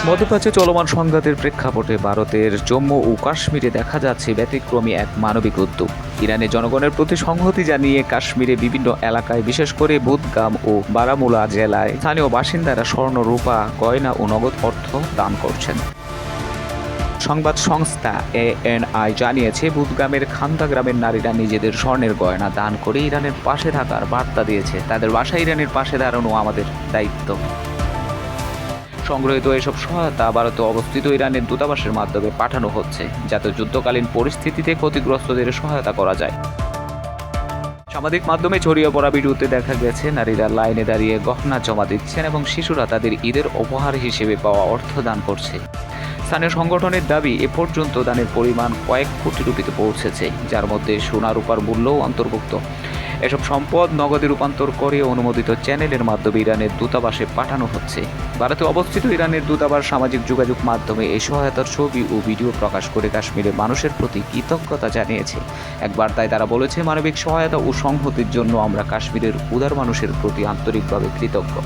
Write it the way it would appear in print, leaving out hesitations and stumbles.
মধ্যপ্রাচ্যে চলমান সংঘাতের প্রেক্ষাপটে ভারতের জম্মু ও কাশ্মীরে দেখা যাচ্ছে ব্যতিক্রমী এক মানবিক উদ্যোগ। ইরানের জনগণের প্রতি সংহতি জানিয়ে কাশ্মীরে বিভিন্ন এলাকায়, বিশেষ করে বুদগাম ও বারামুলা জেলায় স্থানীয় বাসিন্দারা স্বর্ণ, রূপা, গয়না ও নগদ অর্থ দান করছেন। সংবাদ সংস্থা ANI জানিয়েছে, বুদগামের খান্দা গ্রামের নারীরা নিজেদের স্বর্ণের গয়না দান করে ইরানের পাশে থাকার বার্তা দিয়েছে। তাদের ভাষায়, ইরানের পাশে দাঁড়ানো আমাদের দায়িত্ব। সংগৃহীত এসব সহায়তা ভারতে অবস্থিত ইরানের দূতাবাসের মাধ্যমে পাঠানো হচ্ছে, যাতে যুদ্ধকালীন পরিস্থিতিতে ক্ষতিগ্রস্তদের সহায়তা করা যায়। সামাজিক মাধ্যমে ছড়িয়ে পড়া ভিডিওতে দেখা গেছে নারীরা লাইনে দাঁড়িয়ে গহনা জমা দিচ্ছেন এবং শিশুরা তাদের ঈদের উপহার হিসেবে পাওয়া অর্থ দান করছে। স্থানীয় সংগঠনের দাবি, এ পর্যন্ত দানের পরিমাণ কয়েক কোটি রুপিতে পৌঁছেছে, যার মধ্যে সোনা রূপার মূল্যও অন্তর্ভুক্ত। এসব সম্পদ নগদে রূপান্তর করে অনুমোদিত চ্যানেলের মাধ্যমে ইরানের দূতাবাসে পাঠানো হচ্ছে। ভারতে অবস্থিত ইরানের দূতাবাস সামাজিক যোগাযোগ মাধ্যমে এই সহায়তার ছবি ও ভিডিও প্রকাশ করে কাশ্মীরের মানুষের প্রতি কৃতজ্ঞতা জানিয়েছে। এক বার্তায় তারা বলেছে, মানবিক সহায়তা ও সংহতির জন্য আমরা কাশ্মীরের উদার মানুষের প্রতি আন্তরিকভাবে কৃতজ্ঞ।